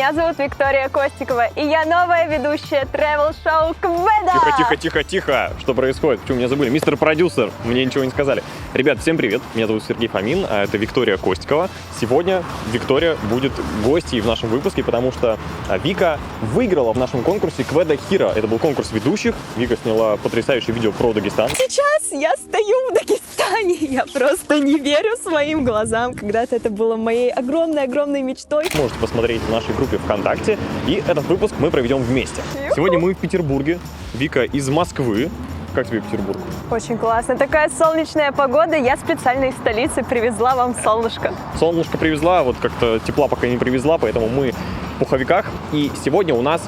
Меня зовут Виктория Костикова, и я новая ведущая тревел-шоу Кведа! Тихо! Что происходит? Почему меня забыли? Мистер продюсер, мне ничего не сказали. Ребят, всем привет. Меня зовут Сергей Фомин, а это Виктория Костикова. Сегодня Виктория будет гостьей в нашем выпуске, потому что Вика выиграла в нашем конкурсе Кведа Hero. Это был конкурс ведущих. Вика сняла потрясающее видео про Дагестан. Сейчас я стою в Дагестане, я просто не верю своим глазам. Когда-то это было моей огромной мечтой. Можете посмотреть в нашей группе ВКонтакте. И этот выпуск мы проведем вместе. Сегодня мы в Петербурге. Вика из Москвы. Как тебе Петербург? Очень классно. Такая солнечная погода. Я специально из столицы привезла вам солнышко. Солнышко привезла, вот как-то тепла пока не привезла, поэтому мы в пуховиках. И сегодня у нас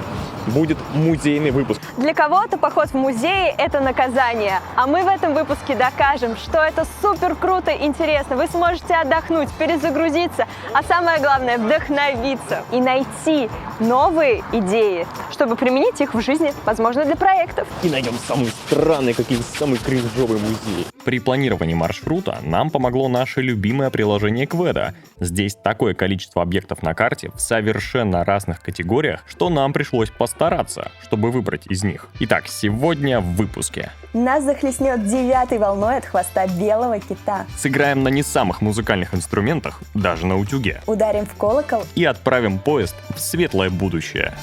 будет музейный выпуск. Для кого-то поход в музей – это наказание, а мы в этом выпуске докажем, что это супер круто и интересно. Вы сможете отдохнуть, перезагрузиться, а самое главное – вдохновиться и найти новые идеи, чтобы применить их в жизни, возможно, для проектов. И найдем самые странные, какие-то самые кринжовые музеи. При планировании маршрута нам помогло наше любимое приложение Кведа. Здесь такое количество объектов на карте в совершенно разных категориях, что нам пришлось постараться, чтобы выбрать из них. Итак, сегодня в выпуске. Нас захлестнет 9-й волной от хвоста белого кита. Сыграем на не самых музыкальных инструментах, даже на утюге. Ударим в колокол. И отправим поезд в светлое будущее.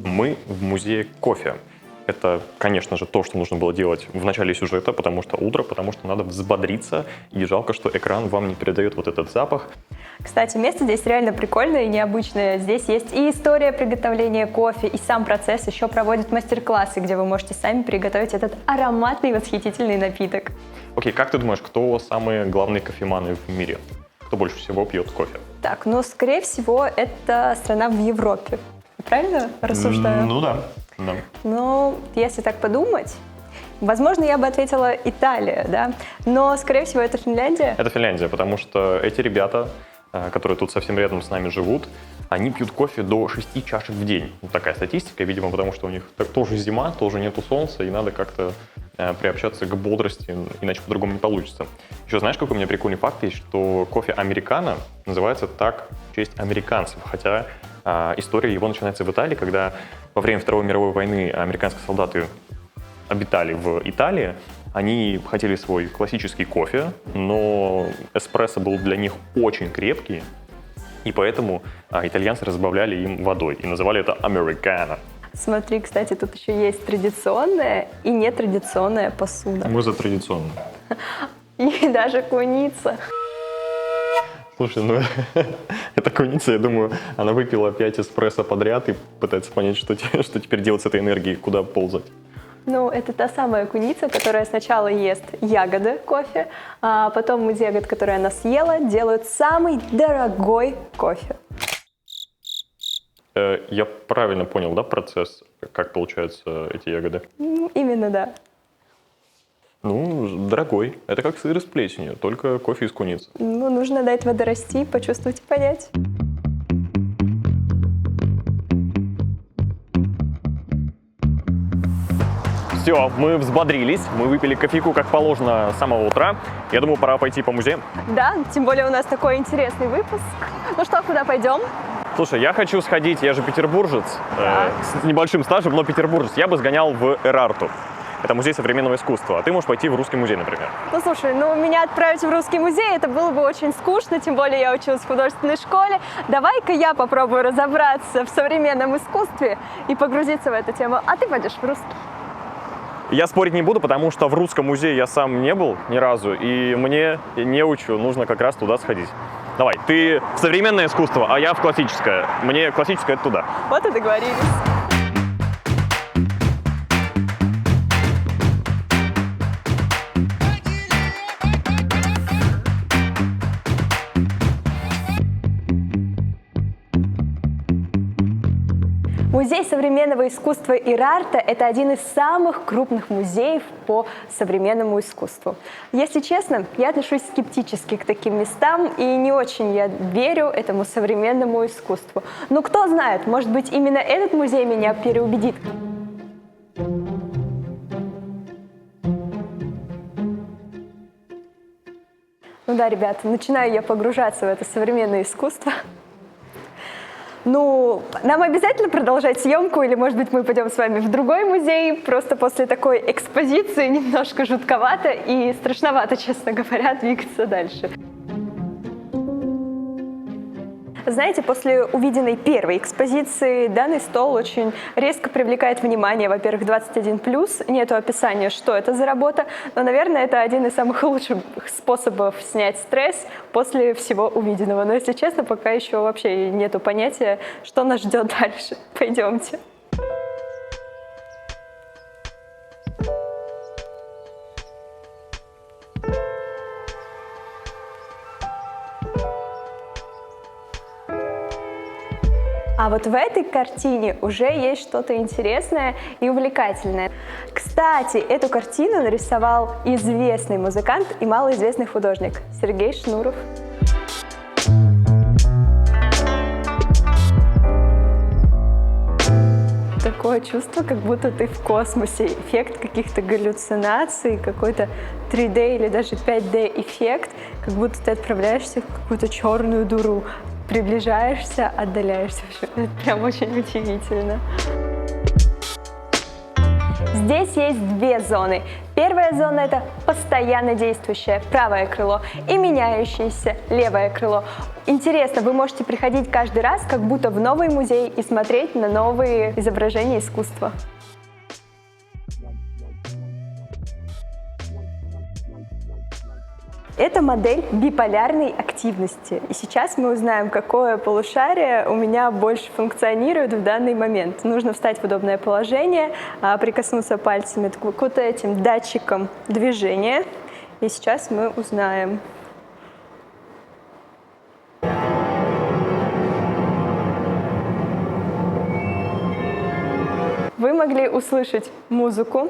Мы в музее кофе. Это, конечно же, то, что нужно было делать в начале сюжета, потому что утро, потому что надо взбодриться, и жалко, что экран вам не передает вот этот запах. Кстати, место здесь реально прикольное и необычное. Здесь есть и история приготовления кофе, и сам процесс. Еще проводят мастер-классы, где вы можете сами приготовить этот ароматный, восхитительный напиток. Окей, как ты думаешь, кто самые главные кофеманы в мире? Кто больше всего пьет кофе? Так, ну, скорее всего, это страна в Европе. Правильно рассуждаю? Ну да. Ну, если так подумать, возможно, я бы ответила Италия, да? Но, скорее всего, это Финляндия. Это Финляндия, потому что эти ребята, которые тут совсем рядом с нами живут, они пьют кофе до 6 чашек в день. Вот такая статистика, видимо, потому что у них тоже зима, тоже нету солнца, и надо как-то приобщаться к бодрости, иначе по-другому не получится. Еще знаешь, какой у меня прикольный факт есть, что кофе американо называется так в честь американцев, хотя история его начинается в Италии, когда во время Второй мировой войны американские солдаты обитали в Италии, они хотели свой классический кофе, но эспрессо был для них очень крепкий, и поэтому итальянцы разбавляли им водой и называли это американо. Смотри, кстати, тут еще есть традиционная и нетрадиционная посуда. Мы за традиционную. И даже куница. Слушай, ну эта куница, я думаю, она выпила 5 эспрессо подряд и пытается понять, что теперь делать с этой энергией, куда ползать. Ну, это та самая куница, которая сначала ест ягоды кофе, а потом из ягод, которые она съела, делают самый дорогой кофе. Я правильно понял, да, процесс, как получаются эти ягоды? Именно, да. Ну, дорогой. Это как сыр с плесенью, только кофе из куницы. Ну, нужно дать воды расти, почувствовать и понять. Все, мы взбодрились, мы выпили кофейку, как положено, с самого утра. Я думаю, пора пойти по музеям. Да, тем более у нас такой интересный выпуск. Ну что, куда пойдем? Слушай, я хочу сходить, я же петербуржец, с небольшим стажем, но петербуржец. Я бы сгонял в Эрарту. Это музей современного искусства. А ты можешь пойти в Русский музей, например. Ну, слушай, меня отправить в Русский музей, это было бы очень скучно, тем более я училась в художественной школе. Давай-ка я попробую разобраться в современном искусстве и погрузиться в эту тему, а ты пойдешь в Русский. Я спорить не буду, потому что в Русском музее я сам не был ни разу, и мне, неучу, нужно как раз туда сходить. Давай, ты в современное искусство, а я в классическое. Мне классическое — это туда. Вот и договорились. Музей современного искусства Ирарта – это один из самых крупных музеев по современному искусству. Если честно, я отношусь скептически к таким местам и не очень я верю этому современному искусству. Но кто знает, может быть, именно этот музей меня переубедит. Ну да, ребята, начинаю я погружаться в это современное искусство. Ну, нам обязательно продолжать съемку, или, может быть, мы пойдем с вами в другой музей? Просто после такой экспозиции немножко жутковато и страшновато, честно говоря, двигаться дальше. Знаете, после увиденной первой экспозиции данный стол очень резко привлекает внимание. Во-первых, 21+, нету описания, что это за работа, но, наверное, это один из самых лучших способов снять стресс после всего увиденного. Но, если честно, пока еще вообще нету понятия, что нас ждет дальше. Пойдемте. А вот в этой картине уже есть что-то интересное и увлекательное. Кстати, эту картину нарисовал известный музыкант и малоизвестный художник Сергей Шнуров. Такое чувство, как будто ты в космосе. Эффект каких-то галлюцинаций, какой-то 3D или даже 5D эффект, как будто ты отправляешься в какую-то черную дыру. Приближаешься, отдаляешься. Это прям очень удивительно. Здесь есть две зоны. Первая зона – это постоянно действующее правое крыло и меняющееся левое крыло. Интересно, вы можете приходить каждый раз как будто в новый музей и смотреть на новые изображения искусства. Это модель биполярной активности. И сейчас мы узнаем, какое полушарие у меня больше функционирует в данный момент. Нужно встать в удобное положение, прикоснуться пальцами к вот этим датчикам движения. И сейчас мы узнаем. Вы могли услышать музыку.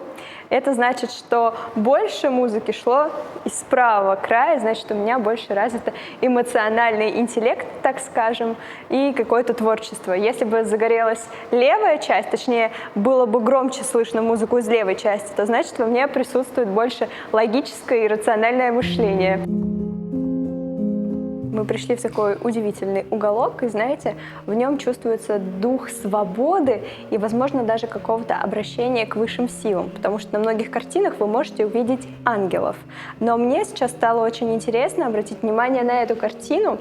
Это значит, что больше музыки шло из правого края, значит, у меня больше развито эмоциональный интеллект, так скажем, и какое-то творчество. Если бы загорелась левая часть, точнее, было бы громче слышно музыку из левой части, то значит, во мне присутствует больше логическое и рациональное мышление. Мы пришли в такой удивительный уголок, и, знаете, в нем чувствуется дух свободы и, возможно, даже какого-то обращения к высшим силам, потому что на многих картинах вы можете увидеть ангелов. Но мне сейчас стало очень интересно обратить внимание на эту картину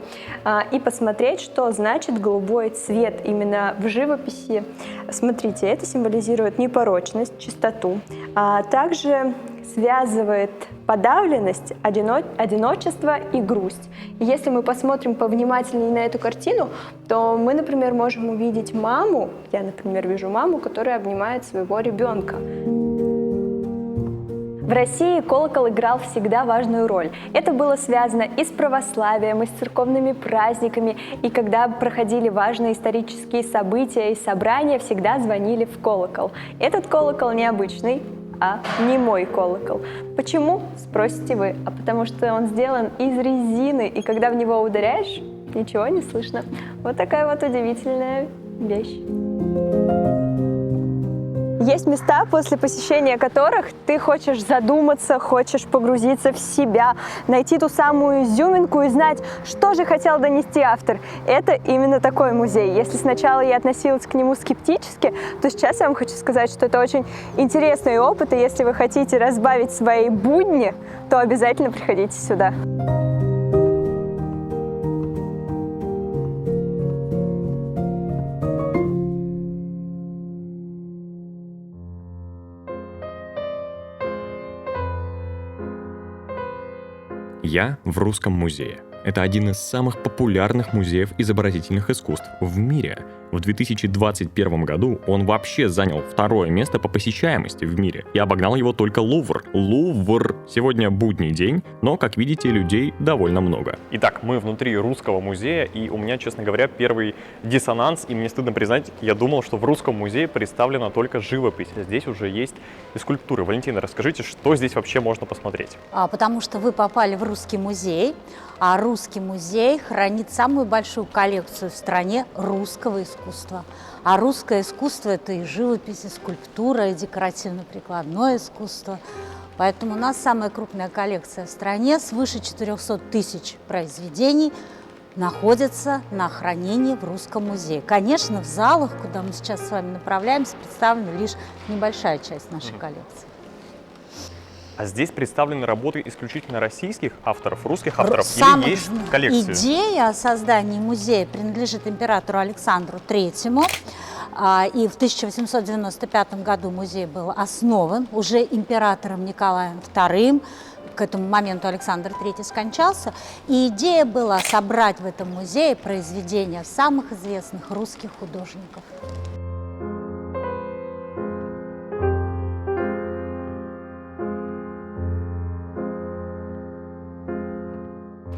и посмотреть, что значит голубой цвет именно в живописи. Смотрите, это символизирует непорочность, чистоту, а также связывает подавленность, одиночество и грусть. И если мы посмотрим повнимательнее на эту картину, то мы, например, можем увидеть маму, я, например, вижу маму, которая обнимает своего ребенка. В России колокол играл всегда важную роль. Это было связано и с православием, и с церковными праздниками, и когда проходили важные исторические события и собрания, всегда звонили в колокол. Этот колокол необычный, а немой колокол. Почему, спросите вы? А потому что он сделан из резины, и когда в него ударяешь, ничего не слышно. Вот такая вот удивительная вещь. Есть места, после посещения которых ты хочешь задуматься, хочешь погрузиться в себя, найти ту самую изюминку и знать, что же хотел донести автор. Это именно такой музей. Если сначала я относилась к нему скептически, то сейчас я вам хочу сказать, что это очень интересный опыт, и если вы хотите разбавить свои будни, то обязательно приходите сюда. Я в Русском музее. Это один из самых популярных музеев изобразительных искусств в мире. В 2021 году он вообще занял второе место по посещаемости в мире и обогнал его только Лувр. Лувр! Сегодня будний день, но, как видите, людей довольно много. Итак, мы внутри Русского музея, и у меня, честно говоря, первый диссонанс, и мне стыдно признать, я думал, что в Русском музее представлена только живопись, а здесь уже есть и скульптуры. Валентина, расскажите, что здесь вообще можно посмотреть? Потому что вы попали в Русский музей, а Русский музей хранит самую большую коллекцию в стране русского искусства. А русское искусство – это и живопись, и скульптура, и декоративно-прикладное искусство. Поэтому у нас самая крупная коллекция в стране, свыше 400 тысяч произведений, находится на хранении в Русском музее. Конечно, в залах, куда мы сейчас с вами направляемся, представлена лишь небольшая часть нашей коллекции. А здесь представлены работы исключительно российских авторов, русских авторов, Самых или есть коллекции? Идея о создании музея принадлежит императору Александру III. И в 1895 году музей был основан уже императором Николаем II. К этому моменту Александр III скончался. И идея была собрать в этом музее произведения самых известных русских художников.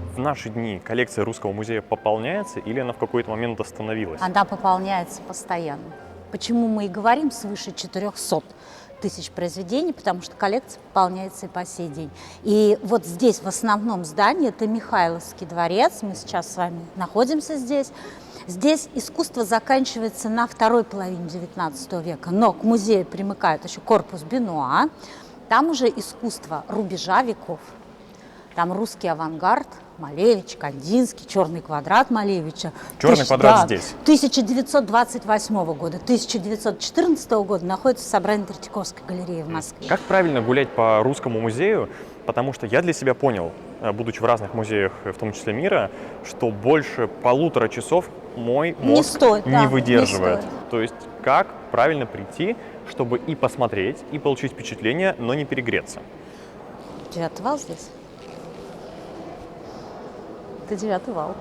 В наши дни коллекция Русского музея пополняется или она в какой-то момент остановилась? Она пополняется постоянно. Почему мы и говорим свыше 400 тысяч произведений, потому что коллекция пополняется и по сей день. И вот здесь, в основном здании, это Михайловский дворец, мы сейчас с вами находимся здесь. Здесь искусство заканчивается на второй половине XIX века, но к музею примыкает еще корпус Бенуа. Там уже искусство рубежа веков. Там русский авангард, Малевич, Кандинский, «Черный квадрат» Малевича. «Черный квадрат» здесь? 1928 года, 1914 года находится в собрании Третьяковской галереи в Москве. Как правильно гулять по Русскому музею? Потому что я для себя понял, будучи в разных музеях, в том числе мира, что больше 1,5 часов мой мозг не выдерживает. То есть как правильно прийти, чтобы и посмотреть, и получить впечатление, но не перегреться? 9-й вал здесь. Это 9-й вал.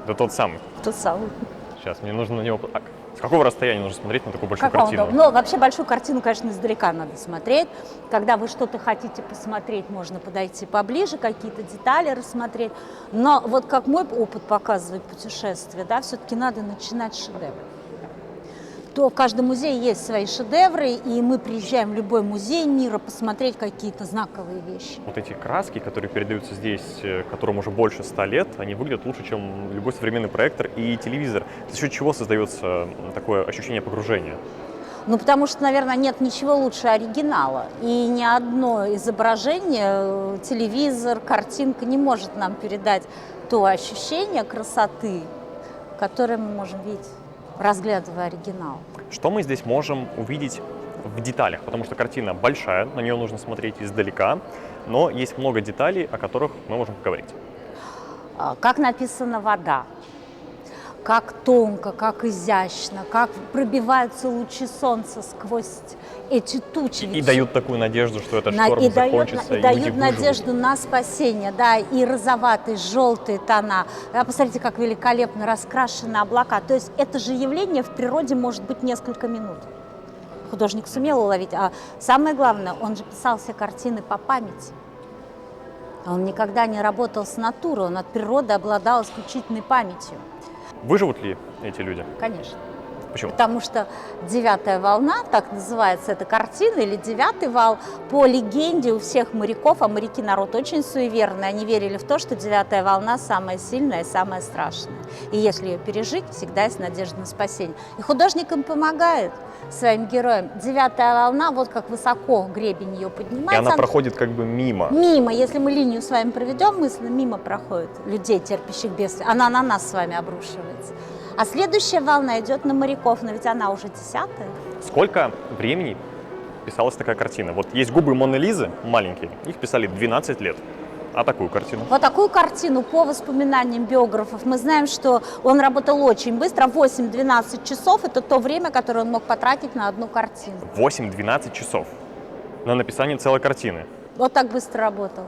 Да тот самый. Тот самый. Сейчас, мне нужно на него... С какого расстояния нужно смотреть на такую большую картину? Ну, вообще большую картину, конечно, издалека надо смотреть. Когда вы что-то хотите посмотреть, можно подойти поближе, какие-то детали рассмотреть. Но вот как мой опыт показывает путешествие, да, все-таки надо начинать с шедевра. То в каждом музее есть свои шедевры, и мы приезжаем в любой музей мира посмотреть какие-то знаковые вещи. Вот эти краски, которые передаются здесь, которым уже больше 100 лет, они выглядят лучше, чем любой современный проектор и телевизор. За счет чего создается такое ощущение погружения? Ну, потому что, наверное, нет ничего лучше оригинала. И ни одно изображение, телевизор, картинка не может нам передать то ощущение красоты, которое мы можем видеть, разглядывая оригинал. Что мы здесь можем увидеть в деталях? Потому что картина большая, на нее нужно смотреть издалека, но есть много деталей, о которых мы можем поговорить. Как написана вода, как тонко, как изящно, как пробиваются лучи солнца сквозь эти тучи. И дают такую надежду, что этот шторм закончится. И дают надежду на спасение, да, и розоватые, желтые тона. Да, посмотрите, как великолепно раскрашены облака. То есть это же явление в природе может быть несколько минут. Художник сумел уловить. А самое главное, он же писал все картины по памяти. Он никогда не работал с натурой, он от природы обладал исключительной памятью. Выживут ли эти люди? Конечно. Почему? Потому что 9-я волна, так называется эта картина, или 9-й вал, по легенде у всех моряков, а моряки народ очень суеверный, они верили в то, что 9-я волна самая сильная и самая страшная. И если ее пережить, всегда есть надежда на спасение. И художник им помогает, своим героям. 9-я волна, вот как высоко гребень ее поднимается. И она проходит как бы мимо. Мимо. Если мы линию с вами проведем, мысленно мимо проходит людей, терпящих бедствия. Она на нас с вами обрушивается. А следующая волна идет на моряков, но ведь она уже 10-я. Сколько времени писалась такая картина? Вот есть губы Моны Лизы маленькие, их писали 12 лет. А такую картину? Вот такую картину, по воспоминаниям биографов, мы знаем, что он работал очень быстро. 8-12 часов – это то время, которое он мог потратить на одну картину. 8-12 часов на написание целой картины? Вот так быстро работал.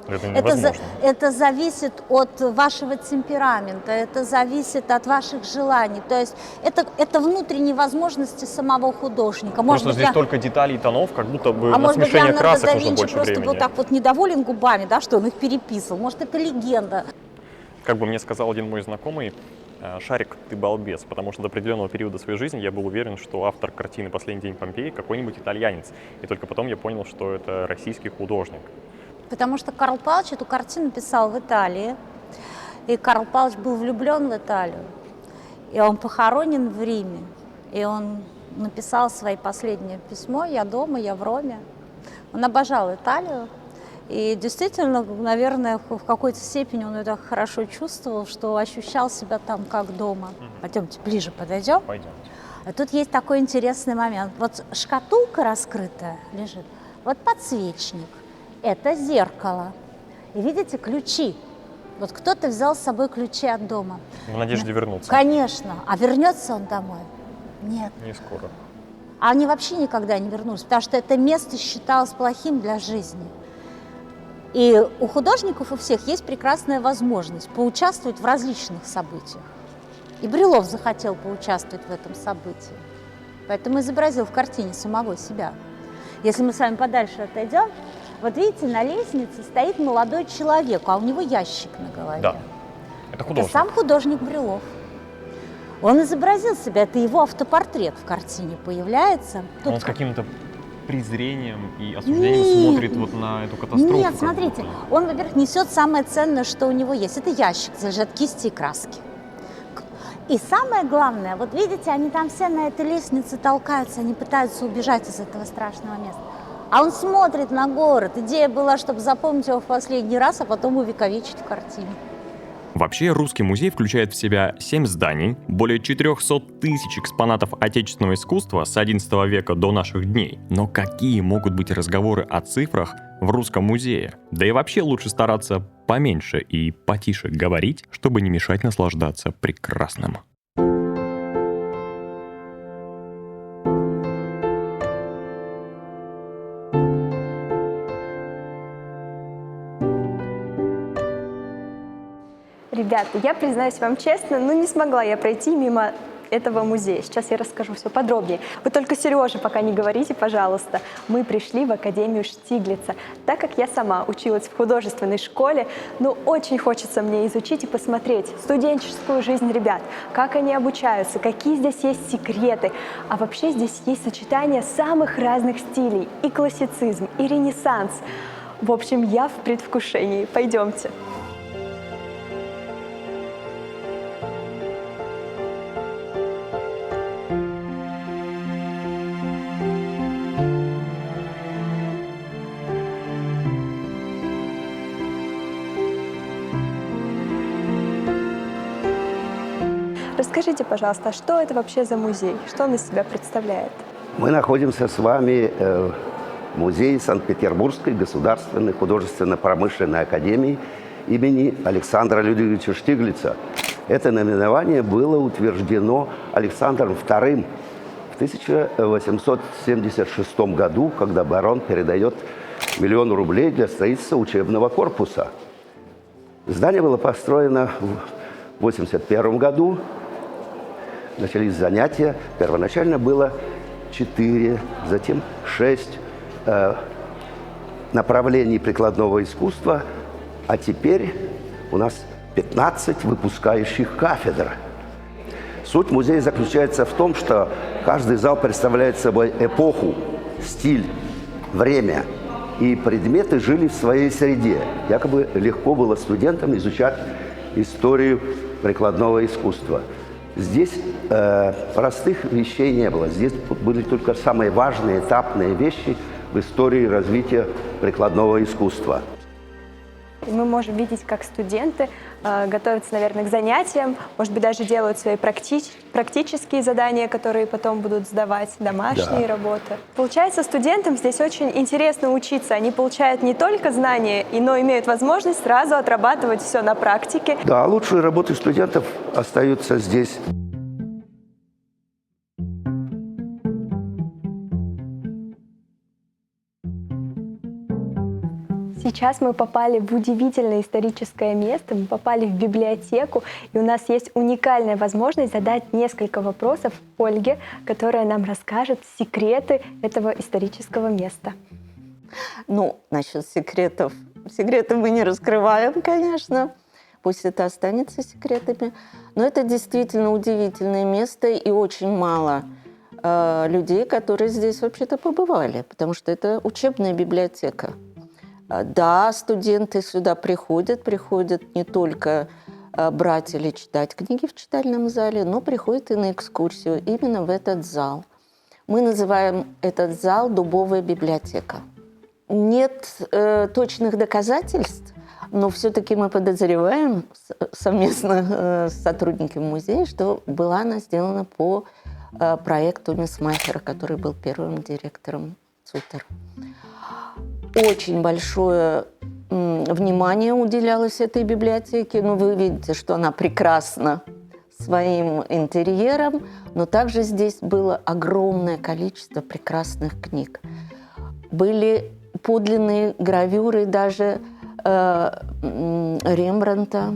Это Это, невозможно. это зависит от вашего темперамента, это зависит от ваших желаний. То есть это внутренние возможности самого художника. Может Просто быть, здесь столько деталей и тонов, как будто бы на может быть, смешение Леонардо красок да нужно Винчи больше просто времени. вот так вот недоволен губами, да, что он их переписывал. Может, это легенда. Как бы мне сказал один мой знакомый, Шарик, ты балбес, потому что до определенного периода своей жизни я был уверен, что автор картины «Последний день Помпеи» какой-нибудь итальянец. И только потом я понял, что это российский художник. Потому что Карл Павлович эту картину писал в Италии. И Карл Павлович был влюблен в Италию. И он похоронен в Риме. И он написал свое последнее письмо: «Я дома, я в Роме». Он обожал Италию. И действительно, наверное, в какой-то степени он это хорошо чувствовал, что ощущал себя там как дома. Пойдемте ближе подойдем. Пойдемте. А тут есть такой интересный момент. Вот шкатулка раскрытая лежит, вот подсвечник, это зеркало. И видите, ключи. Вот кто-то взял с собой ключи от дома. В надежде вернуться. Конечно. А вернется он домой? Нет. Не скоро. А они вообще никогда не вернулись, потому что это место считалось плохим для жизни. И у художников у всех есть прекрасная возможность поучаствовать в различных событиях. И Брюлов захотел поучаствовать в этом событии. Поэтому изобразил в картине самого себя. Если мы с вами подальше отойдем, вот видите, на лестнице стоит молодой человек, а у него ящик на голове. Да. Это Это художник. сам художник Брюлов. Он изобразил себя, это его автопортрет в картине появляется. Он Тут с каким-то презрением и осуждением Нет. смотрит вот на эту катастрофу. Нет, как смотрите, будто. он, во-первых, несет самое ценное, что у него есть. Это ящик, где лежат кисти и краски. И самое главное, вот видите, они там все на этой лестнице толкаются, они пытаются убежать из этого страшного места. А он смотрит на город. Идея была, чтобы запомнить его в последний раз, а потом увековечить в картине. Вообще, Русский музей включает в себя 7 зданий, более 400 тысяч экспонатов отечественного искусства с XI века до наших дней. Но какие могут быть разговоры о цифрах в Русском музее? Да и вообще лучше стараться поменьше и потише говорить, чтобы не мешать наслаждаться прекрасным. Ребята, я признаюсь вам честно, не смогла я пройти мимо этого музея. Сейчас я расскажу все подробнее. Вы только Сереже пока не говорите, пожалуйста. Мы пришли в Академию Штиглица. Так как я сама училась в художественной школе, очень хочется мне изучить и посмотреть студенческую жизнь ребят, как они обучаются, какие здесь есть секреты. А вообще здесь есть сочетание самых разных стилей. И классицизм, и ренессанс. В общем, я в предвкушении. Пойдемте. Расскажите, пожалуйста, а что это вообще за музей? Что он из себя представляет? Мы находимся с вами в музее Санкт-Петербургской государственной художественно-промышленной академии имени Александра Людвиговича Штиглица. Это наименование было утверждено Александром II в 1876 году, когда барон передает 1 000 000 рублей для строительства учебного корпуса. Здание было построено в 1981 году. Начались занятия. Первоначально было 4, затем 6 направлений прикладного искусства, а теперь у нас 15 выпускающих кафедр. Суть музея заключается в том, что каждый зал представляет собой эпоху, стиль, время, и предметы жили в своей среде. Якобы легко было студентам изучать историю прикладного искусства. Здесь простых вещей не было. Здесь были только самые важные этапные вещи в истории развития прикладного искусства. И мы можем видеть, как студенты готовятся, наверное, к занятиям, может быть, даже делают свои практические задания, которые потом будут сдавать, домашние работы. Получается, студентам здесь очень интересно учиться. Они получают не только знания, но имеют возможность сразу отрабатывать все на практике. Да, лучшие работы студентов остаются здесь. Сейчас мы попали в удивительное историческое место, мы попали в библиотеку, и у нас есть уникальная возможность задать несколько вопросов Ольге, которая нам расскажет секреты этого исторического места. Ну, насчет секреты мы не раскрываем, конечно. Пусть это останется секретами. Но это действительно удивительное место, и очень мало людей, которые здесь вообще-то побывали, потому что это учебная библиотека. Да, студенты сюда приходят не только брать или читать книги в читальном зале, но приходят и на экскурсию именно в этот зал. Мы называем этот зал «Дубовая библиотека». Нет точных доказательств, но все-таки мы подозреваем совместно с сотрудниками музея, что была она сделана по проекту Месмахера, который был первым директором ЦУТР. Очень большое внимание уделялось этой библиотеке. Ну, вы видите, что она прекрасна своим интерьером, но также здесь было огромное количество прекрасных книг. Были подлинные гравюры даже Рембрандта,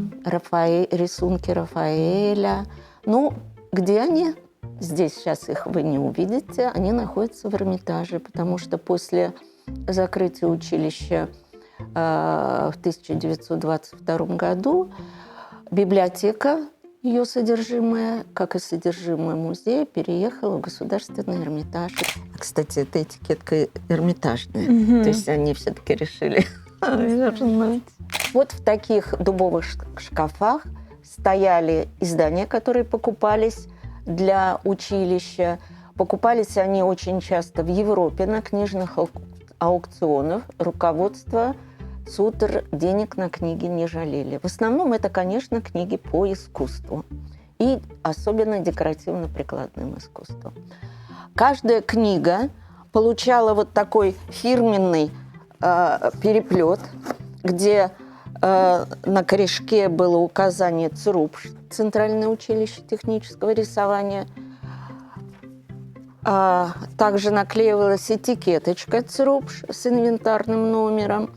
рисунки Рафаэля. Ну, где они? Здесь сейчас их вы не увидите. Они находятся в Эрмитаже, потому что после закрытия училища в 1922 году библиотека, ее содержимое, как и содержимое музея, переехала в Государственный Эрмитаж. Кстати, эта этикетка эрмитажная. То есть они все-таки решили вернуть. Вот в таких дубовых шкафах стояли издания, которые покупались для училища. Покупались они очень часто в Европе на книжных аукционах. Руководство ЦУТР денег на книги не жалели. В основном это, конечно, книги по искусству. И особенно декоративно-прикладным искусству. Каждая книга получала вот такой фирменный переплет, где на корешке было указание ЦРУП, Центральное училище технического рисования. Также наклеивалась этикеточка ЦРУП с инвентарным номером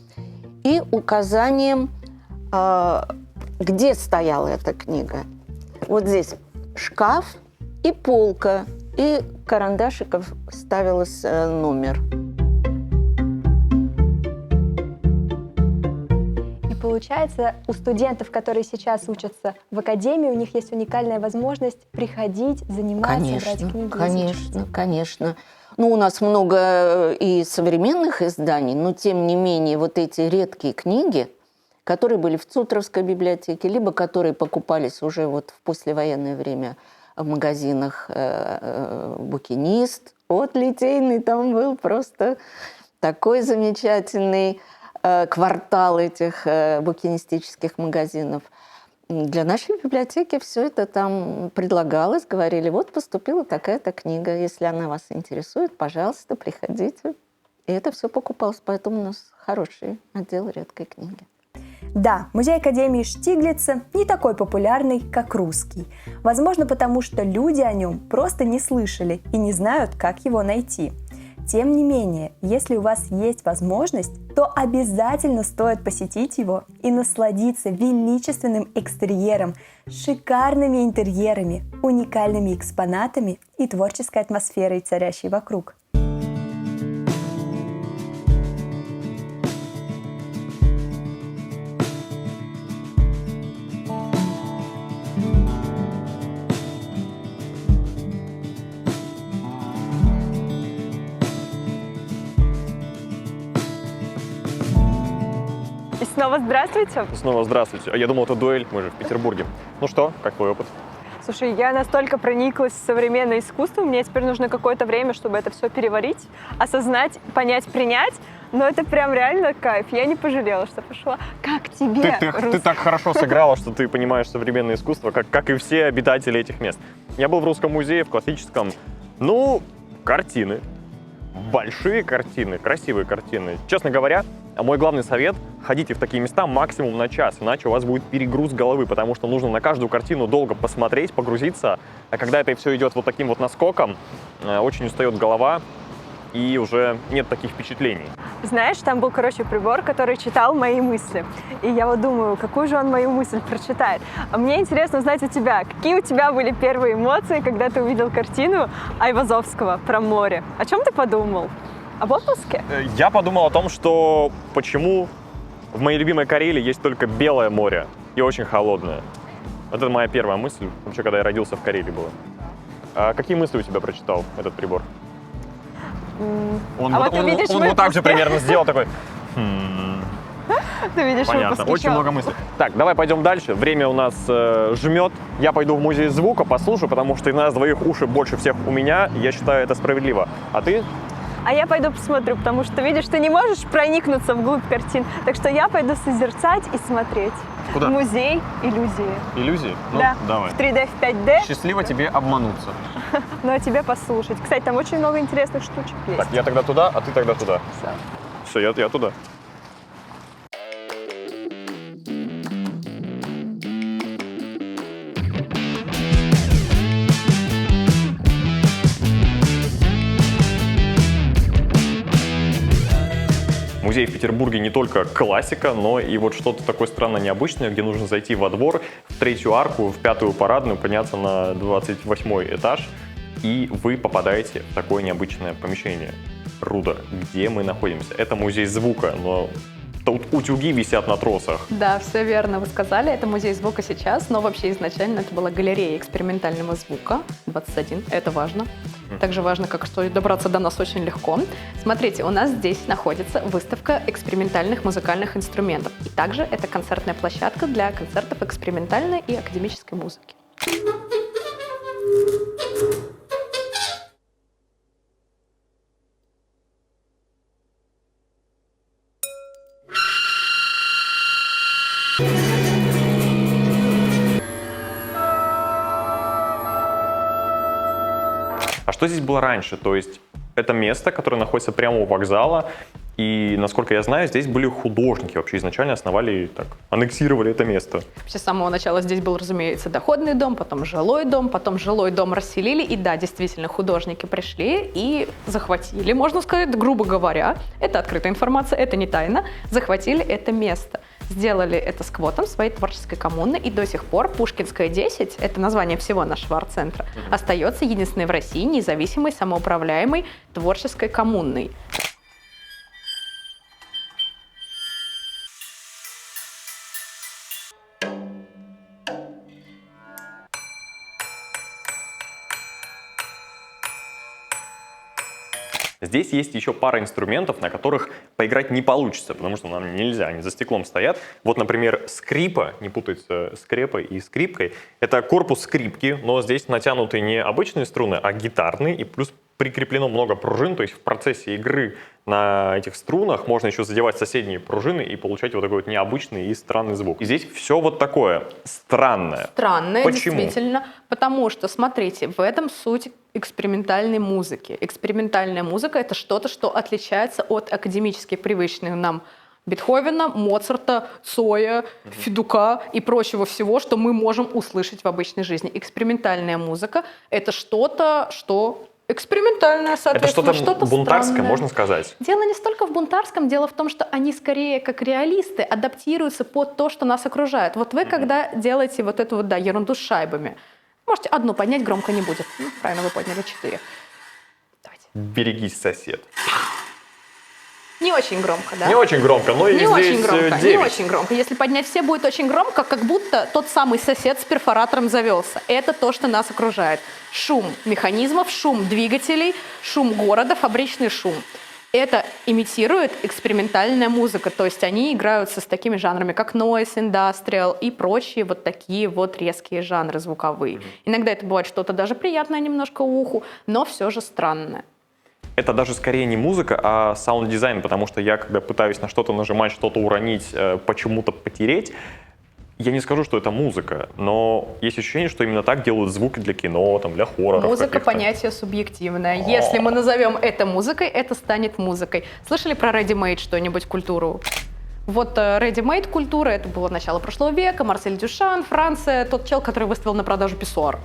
и указанием, где стояла эта книга. Вот здесь шкаф и полка, и карандашиком ставился номер. Получается, у студентов, которые сейчас учатся в академии, у них есть уникальная возможность приходить, заниматься, брать книги. Конечно. Ну, у нас много и современных изданий, но тем не менее вот эти редкие книги, которые были в ЦУТРовской библиотеке, либо которые покупались уже вот в послевоенное время в магазинах «Букинист». Вот Литейный там был просто такой замечательный квартал этих букинистических магазинов. Для нашей библиотеки все это там предлагалось, говорили, вот поступила такая-то книга, если она вас интересует, пожалуйста, приходите. И это все покупалось, поэтому у нас хороший отдел редкой книги. Да, музей Академии Штиглица не такой популярный, как русский. Возможно, потому что люди о нем просто не слышали и не знают, как его найти. Тем не менее, если у вас есть возможность, то обязательно стоит посетить его и насладиться величественным экстерьером, шикарными интерьерами, уникальными экспонатами и творческой атмосферой, царящей вокруг. Снова здравствуйте. Снова здравствуйте. Я думал, это дуэль, мы же в Петербурге. Ну что, как твой опыт? Слушай, я настолько прониклась в современное искусство, мне теперь нужно какое-то время, чтобы это все переварить, осознать, понять, принять. Но это прям реально кайф. Я не пожалела, что пошла. Как тебе? Ты так хорошо сыграла, что ты понимаешь современное искусство, как и все обитатели этих мест. Я был в Русском музее, в классическом. Ну, картины. Большие картины, красивые картины. Честно говоря, мой главный совет – ходите в такие места максимум на час, иначе у вас будет перегруз головы, потому что нужно на каждую картину долго посмотреть, погрузиться. А когда это все идет вот таким вот наскоком, очень устает голова. и уже нет таких впечатлений. Знаешь, там был, прибор, который читал мои мысли. И я вот думаю, какую же он мою мысль прочитает. А мне интересно узнать у тебя, какие у тебя были первые эмоции, когда ты увидел картину Айвазовского про море? О чем ты подумал? Об отпуске? Я подумал о том, что почему в моей любимой Карелии есть только белое море и очень холодное. Это моя первая мысль, вообще, когда я родился в Карелии было. А какие мысли у тебя прочитал этот прибор? Он вот так же примерно сделал, такой... Ты видишь Понятно, выпуск очень еще. много мыслей. Так, давай пойдем дальше. Время у нас жмет. Я пойду в музей звука, послушаю, потому что из нас двоих уши больше всех у меня. Я считаю, это справедливо. А ты? А я пойду посмотрю, потому что, видишь, ты не можешь проникнуться вглубь картин. Так что я пойду созерцать и смотреть. Куда? В музей иллюзии. Иллюзии? Да. Давай. В 3D, в 5D. Счастливо тебе обмануться. Ну, а тебе послушать. Кстати, там очень много интересных штучек есть. Так, я тогда туда, а ты тогда туда. Всё. Все, я туда. Музей в Петербурге не только классика, но и вот что-то такое странно необычное, где нужно зайти во двор, в третью арку, в пятую парадную, подняться на 28-й этаж, и вы попадаете в такое необычное помещение. Руда, где мы находимся? Это музей звука, но тут утюги висят на тросах. Да, все верно вы сказали. Это музей звука сейчас, но вообще изначально это была галерея экспериментального звука 21. Это важно. Также важно, как что добраться до нас очень легко. Смотрите, у нас здесь находится выставка экспериментальных музыкальных инструментов. И также это концертная площадка для концертов экспериментальной и академической музыки. А что здесь было раньше? То есть это место, которое находится прямо у вокзала, и, насколько я знаю, здесь были художники, вообще изначально основали, аннексировали это место. Вообще с самого начала здесь был, разумеется, доходный дом, потом жилой дом расселили, и да, действительно, художники пришли и захватили, можно сказать, грубо говоря, это открытая информация, это не тайна, захватили это место. Сделали это сквотом своей творческой коммуны, и до сих пор Пушкинская 10, это название всего нашего арт-центра, остается единственной в России независимой, самоуправляемой творческой коммунной. Здесь есть еще пара инструментов, на которых поиграть не получится, потому что нам нельзя, они за стеклом стоят. Вот, например, скрипа, не путайте скрепой и скрипкой, это корпус скрипки, но здесь натянуты не обычные струны, а гитарные, и плюс прикреплено много пружин, то есть в процессе игры на этих струнах можно еще задевать соседние пружины и получать вот такой вот необычный и странный звук. И здесь все вот такое странное. Странное, Почему? действительно, потому что, смотрите, в этом суть экспериментальной музыки. Экспериментальная музыка — это что-то, что отличается от академически привычных нам Бетховена, Моцарта, Цоя, Федука и прочего всего, что мы можем услышать в обычной жизни. Экспериментальная музыка — это что-то, что экспериментальное, соответственно, Это что-то бунтарское, странное. можно сказать. Дело не столько в бунтарском, дело в том, что они скорее как реалисты адаптируются под то, что нас окружает. Вот вы, когда делаете вот эту вот, да, ерунду с шайбами, можете одну поднять, громко не будет. Ну, правильно, вы подняли 4. Давайте. Берегись, сосед. Не очень громко, да? Не очень громко, но и Не здесь очень громко, 9. не очень громко. Если поднять все, будет очень громко, как будто тот самый сосед с перфоратором завелся. Это то, что нас окружает. Шум механизмов, шум двигателей, шум города, фабричный шум. Это имитирует экспериментальная музыка, то есть они играются с такими жанрами, как noise, industrial и прочие вот такие вот резкие жанры звуковые. Иногда это бывает что-то даже приятное немножко уху, но все же странное. Это даже скорее не музыка, а саунд-дизайн, потому что я, когда пытаюсь на что-то нажимать, что-то уронить, почему-то потереть, я не скажу, что это музыка, но есть ощущение, что именно так делают звуки для кино, там, для хорроров. Музыка — каких-то. понятие субъективное. Если мы назовем это музыкой, это станет музыкой. Слышали про ready-made что-нибудь, культуру? Вот ready-made культура, это было начало прошлого века, Марсель Дюшан, Франция, тот чел, который выставил на продажу писсуар.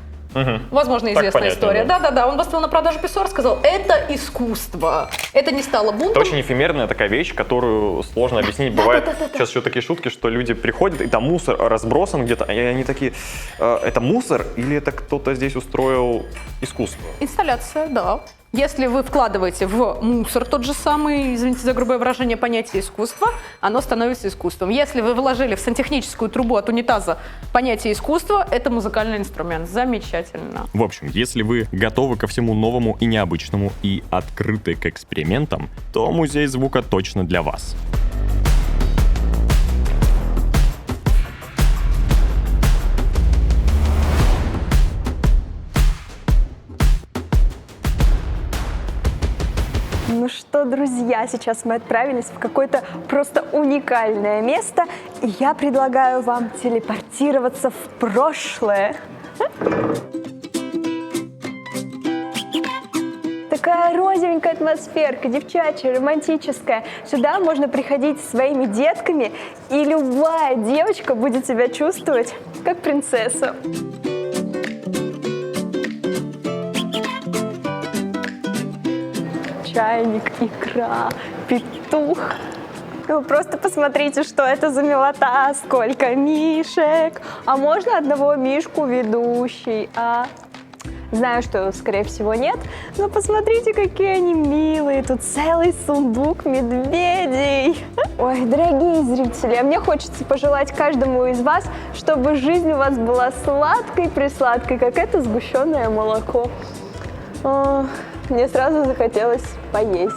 Возможно, Так известная понятно, история. да. Да-да-да, он выставил на продажу писсуар, сказал, это искусство. Это не стало Это бунтом. очень эфемерная такая вещь, которую сложно объяснить. Бывает сейчас еще такие шутки, что люди приходят, и там мусор разбросан где-то, и они такие, это мусор или это кто-то здесь устроил искусство? Инсталляция, да. Если вы вкладываете в мусор тот же самый, извините за грубое выражение, понятие искусства, оно становится искусством. Если вы вложили в сантехническую трубу от унитаза понятие искусства, это музыкальный инструмент. Замечательно. В общем, если вы готовы ко всему новому и необычному и открыты к экспериментам, то музей звука точно для вас. Ну что, друзья, сейчас мы отправились в какое-то просто уникальное место, и я предлагаю вам телепортироваться в прошлое. Такая розовенькая атмосферка, девчачья, романтическая. Сюда можно приходить со своими детками, и любая девочка будет себя чувствовать как принцесса. Чайник, икра, петух. Вы просто посмотрите, что это за милота, сколько мишек. А можно одного мишку ведущий, а? Знаю, что, скорее всего, нет, но посмотрите, какие они милые. Тут целый сундук медведей. Ой, дорогие зрители, а мне хочется пожелать каждому из вас, чтобы жизнь у вас была сладкой-присладкой, как это сгущенное молоко. Мне сразу захотелось поесть.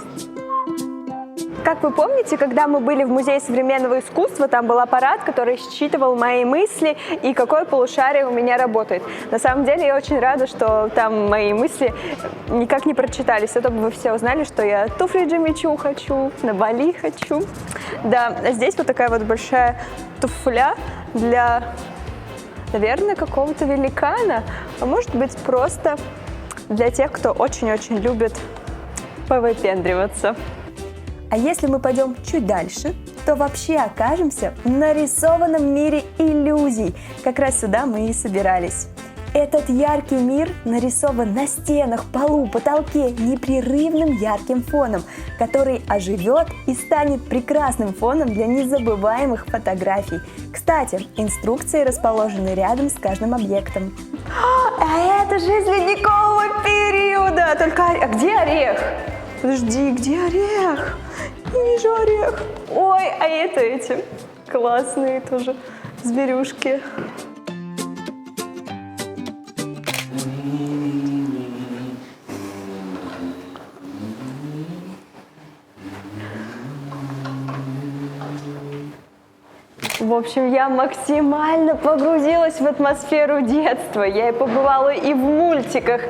Как вы помните, когда мы были в Музее современного искусства, там был аппарат, который считывал мои мысли и какое полушарие у меня работает. На самом деле я очень рада, что там мои мысли никак не прочитались, а то бы вы все узнали, что я туфли Джимми Чу хочу, на Бали хочу. Да, а здесь вот такая вот большая туфля для, наверное, какого-то великана, а может быть просто для тех, кто очень-очень любит повыпендриваться. А если мы пойдем чуть дальше, то вообще окажемся в нарисованном мире иллюзий. Как раз сюда мы и собирались. Этот яркий мир нарисован на стенах, полу, потолке непрерывным ярким фоном, который оживет и станет прекрасным фоном для незабываемых фотографий. Кстати, инструкции расположены рядом с каждым объектом. А это же из ледникового периода! Только а где орех? Подожди, где орех? Не вижу орех. Ой, а это эти классные тоже зверюшки. В общем, я максимально погрузилась в атмосферу детства. Я и побывала и в мультиках,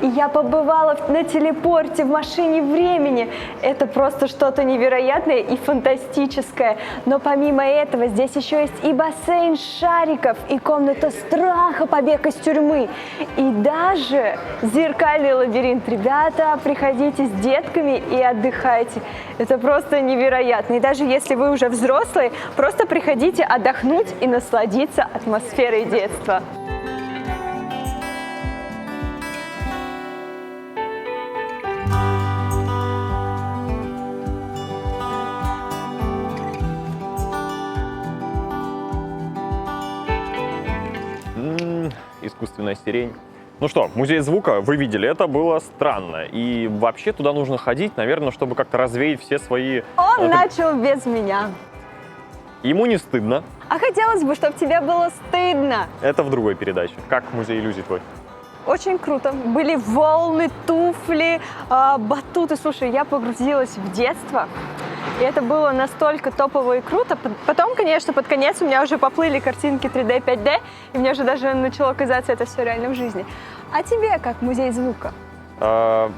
и я побывала на телепорте, в машине времени. Это просто что-то невероятное и фантастическое. Но помимо этого здесь еще есть и бассейн шариков, и комната страха, побег из тюрьмы, и даже зеркальный лабиринт. Ребята, приходите с детками и отдыхайте. Это просто невероятно. И даже если вы уже взрослые, просто приходите отдохнуть и насладиться атмосферой детства. Искусственная сирень. Ну что, музей звука, вы видели, это было странно. И вообще туда нужно ходить, наверное, чтобы как-то развеять все свои... Он начал без меня. Ему не стыдно. А хотелось бы, чтобы тебе было стыдно. Это в другой передаче. Как музей иллюзий твой? Очень круто. Были волны, туфли, батуты. Слушай, я погрузилась в детство. И это было настолько топово и круто. Потом, конечно, под конец у меня уже поплыли картинки 3D, 5D, и мне уже даже начало казаться это все реально в жизни. А тебе как музей звука?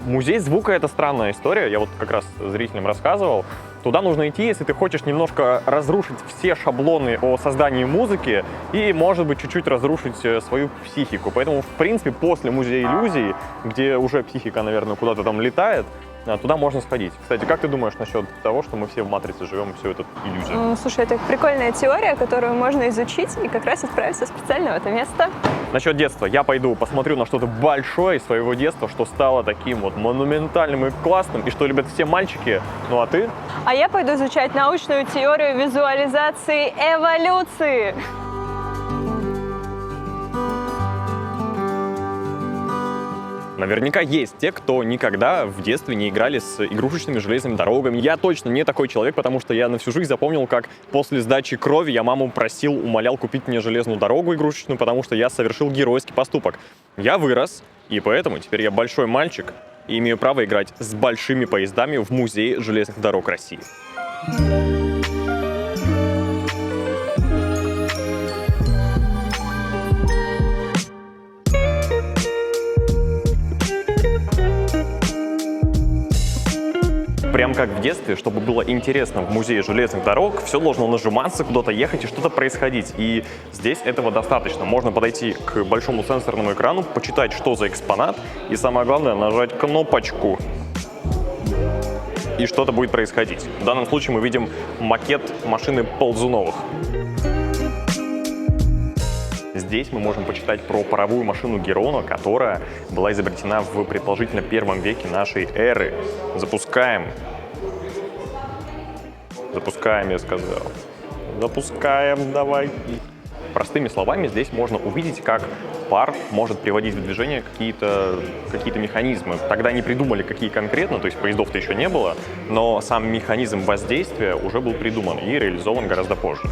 Музей звука — это странная история. Я вот как раз зрителям рассказывал. Туда нужно идти, если ты хочешь немножко разрушить все шаблоны о создании музыки и, может быть, чуть-чуть разрушить свою психику. Поэтому, в принципе, после музея иллюзий, где уже психика, наверное, куда-то там летает, туда можно сходить. Кстати, как ты думаешь насчет того, что мы все в матрице живем, и все это иллюзия? Слушай, это прикольная теория, которую можно изучить и как раз отправиться специально в это место. Насчет детства. Я пойду посмотрю на что-то большое из своего детства, что стало таким вот монументальным и классным, и что любят все мальчики. Ну а ты? А я пойду изучать научную теорию визуализации эволюции. Наверняка есть те, кто никогда в детстве не играли с игрушечными железными дорогами. Я точно не такой человек, потому что я на всю жизнь запомнил, как после сдачи крови я маму просил, умолял купить мне железную дорогу игрушечную, потому что я совершил геройский поступок. Я вырос, и поэтому теперь я большой мальчик и имею право играть с большими поездами в Музее железных дорог России. Прям как в детстве, чтобы было интересно в Музее железных дорог, все должно нажиматься, куда-то ехать и что-то происходить. И здесь этого достаточно. Можно подойти к большому сенсорному экрану, почитать, что за экспонат, и самое главное, нажать кнопочку. И что-то будет происходить. В данном случае мы видим макет машины Ползуновых. Здесь мы можем почитать про паровую машину Герона, которая была изобретена в, предположительно, 1 веке нашей эры. Запускаем. Запускаем, я сказал. Запускаем, давай. Простыми словами, здесь можно увидеть, как пар может приводить в движение какие-то механизмы. Тогда не придумали, какие конкретно, то есть поездов-то еще не было, но сам механизм воздействия уже был придуман и реализован гораздо позже.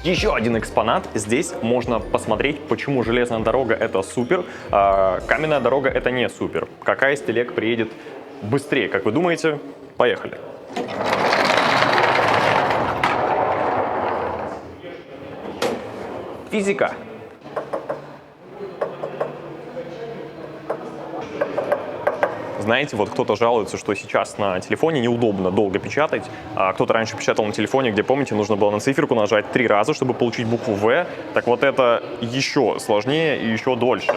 Еще один экспонат. Здесь можно посмотреть, почему железная дорога — это супер, а каменная дорога — это не супер. Какая из телег приедет быстрее, как вы думаете? Поехали. Физика. Знаете, вот кто-то жалуется, что сейчас на телефоне неудобно долго печатать. А кто-то раньше печатал на телефоне, где, помните, нужно было на циферку нажать 3 раза, чтобы получить букву «В». Так вот это еще сложнее и еще дольше.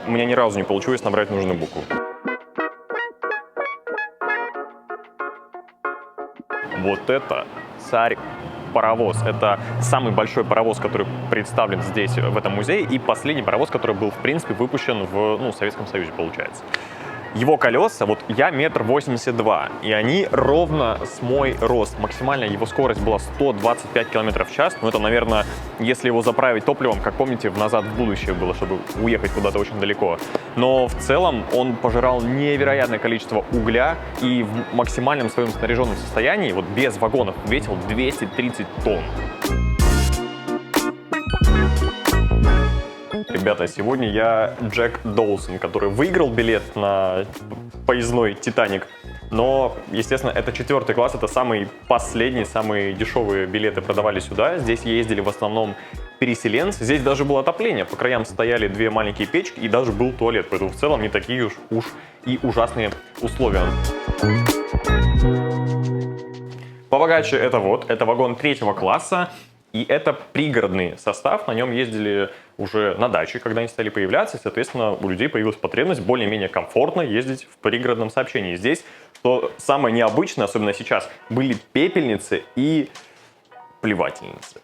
У меня ни разу не получилось набрать нужную букву. Вот это царь-паровоз. Это самый большой паровоз, который представлен здесь, в этом музее, и последний паровоз, который был, в принципе, выпущен в Советском Союзе, получается. Его колеса, вот я 1,82 м, и они ровно с мой рост. Максимальная его скорость была 125 км в час. Но это, наверное, если его заправить топливом, как помните, в «Назад в будущее» было, чтобы уехать куда-то очень далеко. Но в целом он пожирал невероятное количество угля и в максимальном своем снаряженном состоянии, вот без вагонов, весил 230 тонн. Ребята, сегодня я Джек Доусон, который выиграл билет на поездной «Титаник». Но, естественно, это 4 класс, это самый последний, самые дешевые билеты продавали сюда. Здесь ездили в основном переселенцы. Здесь даже было отопление. По краям стояли 2 маленькие печки и даже был туалет. Поэтому в целом не такие уж и ужасные условия. Побогаче это вагон 3 класса. И это пригородный состав, на нем ездили уже на даче, когда они стали появляться, и, соответственно, у людей появилась потребность более-менее комфортно ездить в пригородном сообщении. Здесь, что самое необычное, особенно сейчас, были пепельницы и плевательницы.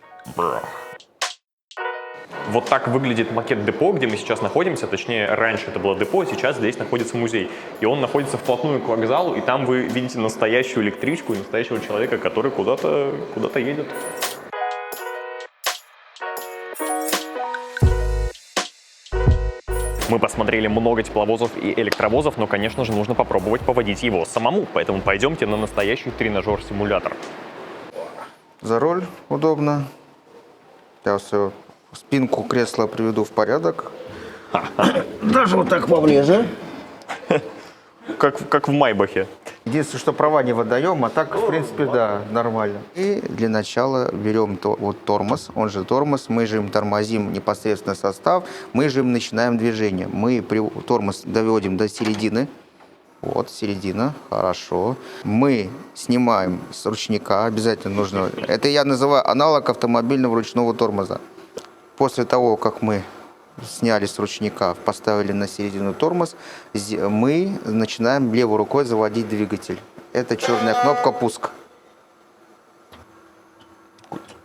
Вот так выглядит макет депо, где мы сейчас находимся, точнее, раньше это было депо, сейчас здесь находится музей. И он находится вплотную к вокзалу, и там вы видите настоящую электричку и настоящего человека, который куда-то едет. Мы посмотрели много тепловозов и электровозов, но, конечно же, нужно попробовать поводить его самому. Поэтому пойдемте на настоящий тренажер-симулятор. За руль удобно. Я все спинку кресла приведу в порядок. Даже вот так поближе. Как в Майбахе. Единственное, что права не выдаем, а так, в принципе, да, нормально. И для начала берем вот тормоз, он же тормоз, мы жим, тормозим непосредственно состав, мы жим, начинаем движение. Мы тормоз доводим до середины. Вот, середина, хорошо. Мы снимаем с ручника, обязательно нужно. Это я называю аналог автомобильного ручного тормоза. После того, как мы сняли с ручника, поставили на середину тормоз, мы начинаем левой рукой заводить двигатель. Это черная кнопка «Пуск».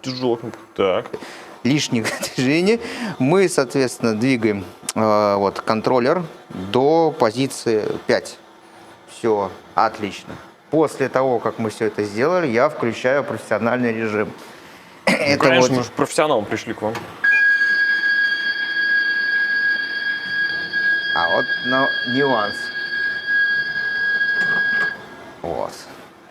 Тяжело. Так. Лишних движений. Мы, соответственно, двигаем контроллер до позиции 5. Все, отлично. После того, как мы все это сделали, я включаю профессиональный режим. Ну, конечно, мы же профессионалом пришли к вам. А вот нюанс. Вот.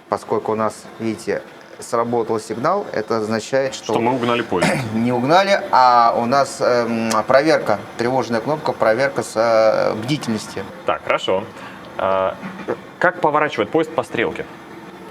Поскольку у нас, видите, сработал сигнал, это означает, что мы угнали поезд. не угнали, а у нас проверка, тревожная кнопка, проверка с бдительности. Так, хорошо. Как поворачивает поезд по стрелке?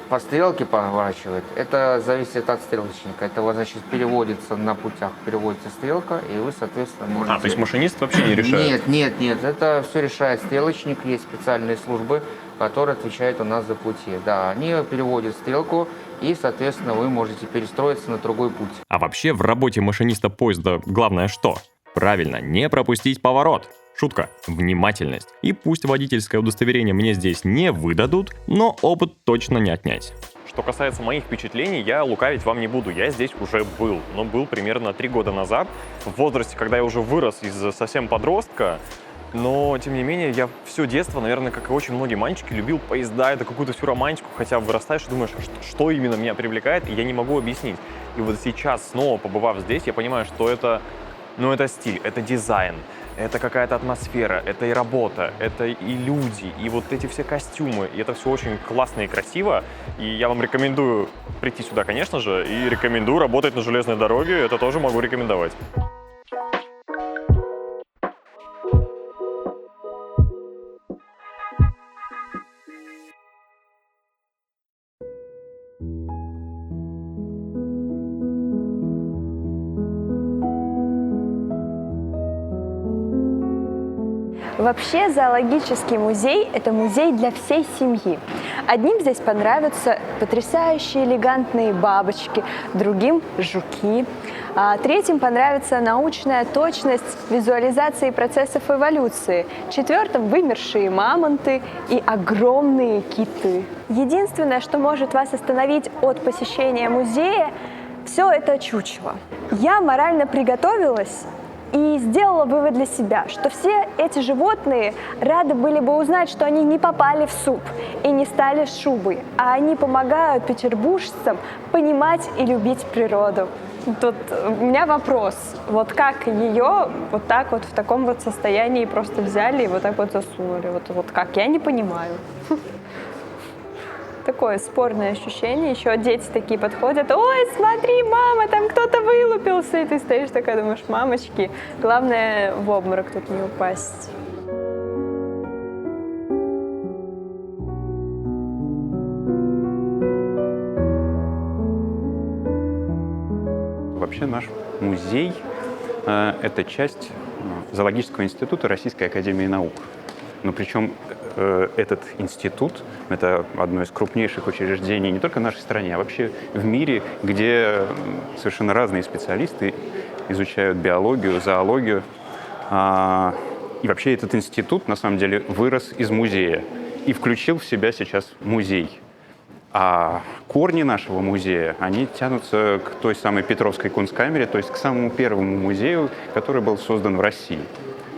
По стрелке поворачивает. Это зависит от стрелочника. Это вот, значит, переводится на путях, переводится стрелка, и вы, соответственно, можете... То есть машинист вообще не решает? Нет. Это все решает стрелочник. Есть специальные службы, которые отвечают у нас за пути. Да, они переводят стрелку, и, соответственно, вы можете перестроиться на другой путь. А вообще в работе машиниста поезда главное что? Правильно, не пропустить поворот. Шутка, внимательность. И пусть водительское удостоверение мне здесь не выдадут, но опыт точно не отнять. Что касается моих впечатлений, я лукавить вам не буду. Я здесь уже был, но был примерно 3 года назад, в возрасте, когда я уже вырос из совсем подростка. Но, тем не менее, я все детство, наверное, как и очень многие мальчики, любил поезда, это какую-то всю романтику, хотя вырастаешь и думаешь, что именно меня привлекает, и я не могу объяснить. И вот сейчас, снова побывав здесь, я понимаю, что это стиль, это дизайн, это какая-то атмосфера, это и работа, это и люди, и вот эти все костюмы, и это все очень классно и красиво, и я вам рекомендую прийти сюда, конечно же, и рекомендую работать на железной дороге, это тоже могу рекомендовать. Вообще зоологический музей – это музей для всей семьи. Одним здесь понравятся потрясающие элегантные бабочки, другим – жуки, а третьим понравится научная точность визуализации процессов эволюции, четвертым – вымершие мамонты и огромные киты. Единственное, что может вас остановить от посещения музея – все это чучело. Я морально приготовилась и сделала вывод для себя, что все эти животные рады были бы узнать, что они не попали в суп и не стали шубой, а они помогают петербуржцам понимать и любить природу. Тут у меня вопрос, вот как ее вот так вот в таком вот состоянии просто взяли и вот так вот засунули, вот как, я не понимаю. Такое спорное ощущение. Еще дети такие подходят. Ой, смотри, мама, там кто-то вылупился. И ты стоишь такая, думаешь, мамочки, главное в обморок тут не упасть. Вообще наш музей – это часть Зоологического института Российской академии наук. Но причем этот институт – это одно из крупнейших учреждений не только в нашей стране, а вообще в мире, где совершенно разные специалисты изучают биологию, зоологию. И вообще этот институт, на самом деле, вырос из музея и включил в себя сейчас музей. А корни нашего музея, они тянутся к той самой Петровской кунсткамере, то есть к самому первому музею, который был создан в России.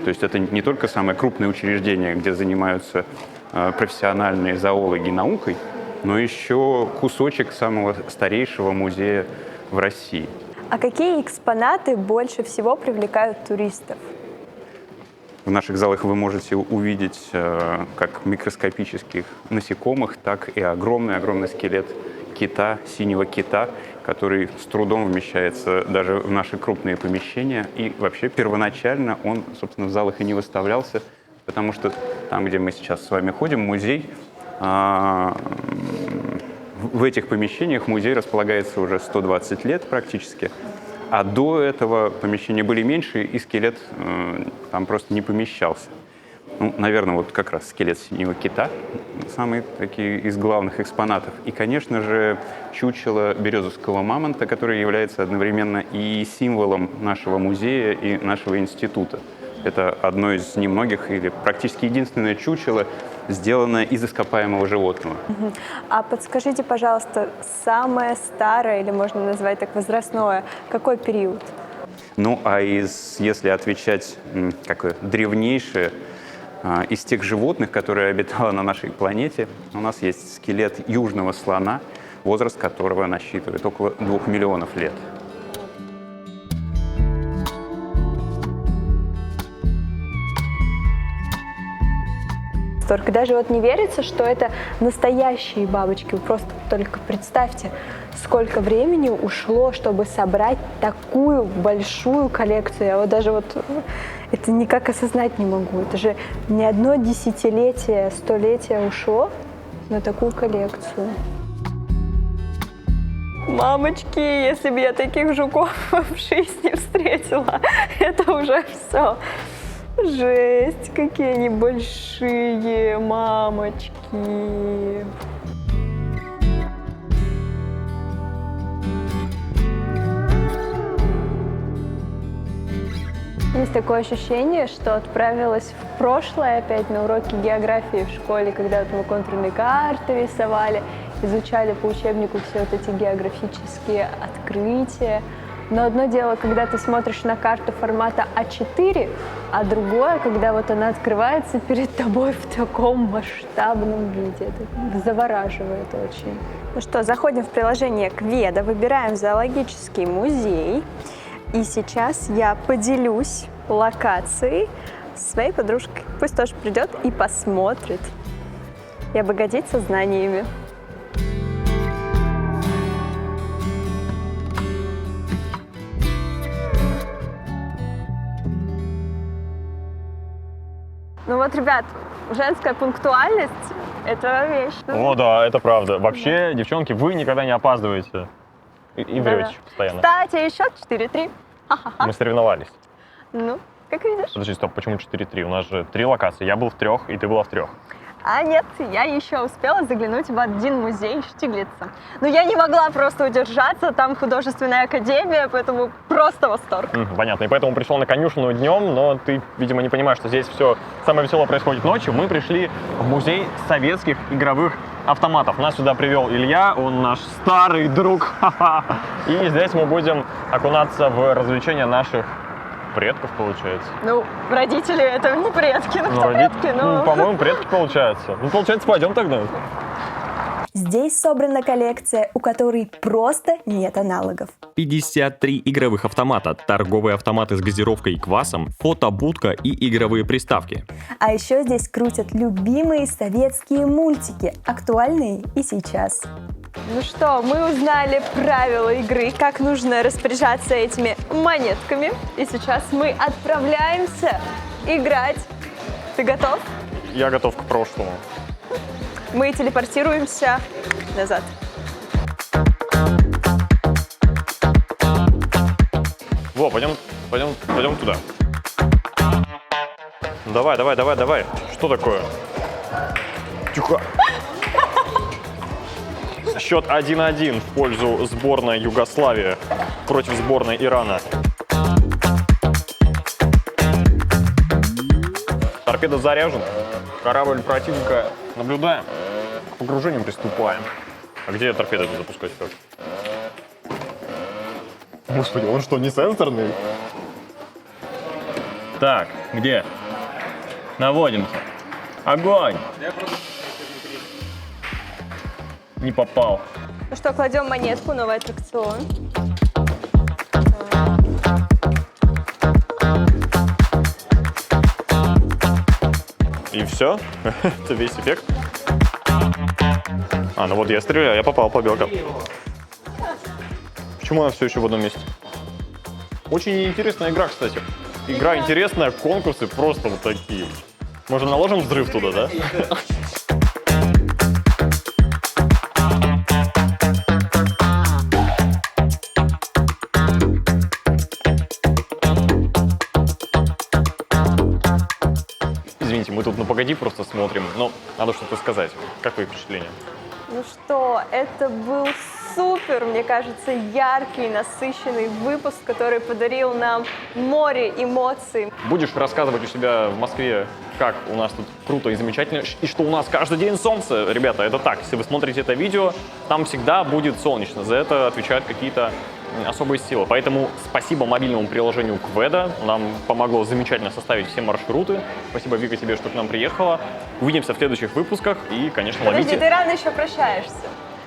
То есть это не только самое крупное учреждение, где занимаются профессиональные зоологи наукой, но еще кусочек самого старейшего музея в России. А какие экспонаты больше всего привлекают туристов? В наших залах вы можете увидеть как микроскопических насекомых, так и огромный скелет кита, синего кита, который с трудом вмещается даже в наши крупные помещения. И вообще первоначально он, собственно, в залах и не выставлялся, потому что там, где мы сейчас с вами ходим, музей, в этих помещениях музей располагается уже 120 лет практически. А до этого помещения были меньше, и скелет там просто не помещался. Ну, наверное, вот как раз скелет синего кита, самый такие из главных экспонатов. И, конечно же, чучело березовского мамонта, который является одновременно и символом нашего музея и нашего института. Это одно из немногих или практически единственное чучело, сделанное из ископаемого животного. А подскажите, пожалуйста, самое старое, или можно назвать так возрастное, какой период? Ну, а если отвечать как древнейшее, из тех животных, которые обитало на нашей планете, у нас есть скелет южного слона, возраст которого насчитывает около 2 миллионов лет. Даже вот не верится, что это настоящие бабочки. Вы просто только представьте, сколько времени ушло, чтобы собрать такую большую коллекцию. Я вот даже вот это никак осознать не могу. Это же не одно десятилетие, столетие ушло на такую коллекцию. Мамочки, если бы я таких жуков в жизни встретила, это уже все. Жесть, какие они большие, мамочки. Есть такое ощущение, что отправилась в прошлое опять на уроки географии в школе, когда вот мы контурные карты рисовали, изучали по учебнику все вот эти географические открытия. Но одно дело, когда ты смотришь на карту формата А4, а другое, когда вот она открывается перед тобой в таком масштабном виде. Это завораживает очень. Ну что, заходим в приложение Кведа, выбираем зоологический музей. И сейчас я поделюсь локацией со своей подружкой. Пусть тоже придет и посмотрит, и обогатится знаниями. Ну вот, ребят, женская пунктуальность – это вещь. О, да, это правда. Вообще, девчонки, вы никогда не опаздываете. И врете постоянно. Кстати, счет 4-3. Мы соревновались. Ну, как видишь. Подожди, стоп, почему 4-3? У нас же 3 локации. Я был в 3, и ты была в 3. А нет, я еще успела заглянуть в один музей Штиглица. Но я не могла просто удержаться, там художественная академия, поэтому просто восторг. Понятно, и поэтому пришел на конюшню днем, но ты, видимо, не понимаешь, что здесь все самое веселое происходит ночью. Мы пришли в музей советских игровых автоматов. Нас сюда привел Илья, он наш старый друг. И здесь мы будем окунаться в развлечения наших предков, получается. Ну, родители это не предки, но кто предки, ну... По-моему, предки получается. Ну, получается, пойдем тогда. Здесь собрана коллекция, у которой просто нет аналогов. 53 игровых автомата, торговые автоматы с газировкой и квасом, фотобудка и игровые приставки. А еще здесь крутят любимые советские мультики, актуальные и сейчас. Ну что, мы узнали правила игры, как нужно распоряжаться этими монетками. И сейчас мы отправляемся играть. Ты готов? Я готов к прошлому. Мы телепортируемся назад. Во, пойдем туда. Давай. Что такое? Тихо. Счет 1-1 в пользу сборной Югославии против сборной Ирана. Торпеда заряжена. Корабль противника наблюдаем. К погружению приступаем. А где торпеды запускать как? Господи, он что, не сенсорный? Так, где? Наводимся. Огонь! Не попал. Ну что, кладем монетку, новый аттракцион. И все? Это весь эффект? А, ну вот я стреляю, я попал по белкам. Почему она все еще в одном месте? Очень интересная игра, кстати. Игра интересная, конкурсы просто вот такие. Может, наложим взрыв туда, да? Извините, мы тут ну погоди просто смотрим, но надо что-то сказать. Как твои впечатления? Ну что, это был супер, мне кажется, яркий, насыщенный выпуск, который подарил нам море эмоций. Будешь рассказывать у себя в Москве, как у нас тут круто и замечательно, и что у нас каждый день солнце. Ребята, это так, если вы смотрите это видео, там всегда будет солнечно. За это отвечают какие-то особые силы. Поэтому спасибо мобильному приложению Кведа. Нам помогло замечательно составить все маршруты. Спасибо, Вика, тебе, что к нам приехала. Увидимся в следующих выпусках. И, конечно, Подожди, ловите... ты рано еще прощаешься.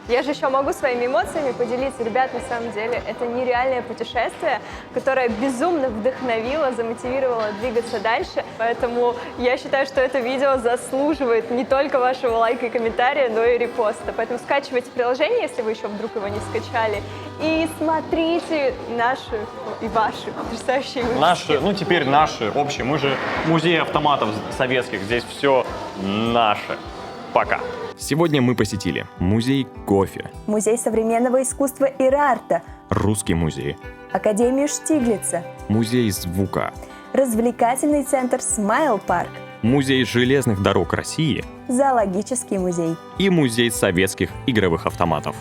Я же еще могу своими эмоциями поделиться. Ребят, на самом деле, это нереальное путешествие, которое безумно вдохновило, замотивировало двигаться дальше. Поэтому я считаю, что это видео заслуживает не только вашего лайка и комментария, но и репоста. Поэтому скачивайте приложение, если вы еще вдруг его не скачали, и смотрите наши и ваши потрясающие выпуски. Наши, ну теперь наши общие. Мы же музей автоматов советских. Здесь все наше. Пока. Сегодня мы посетили музей кофе, Музей современного искусства Ирарта, Русский музей, Академию Штиглица, музей звука, развлекательный центр Смайл Парк, музей железных дорог России зоологический музей. и музей советских игровых автоматов.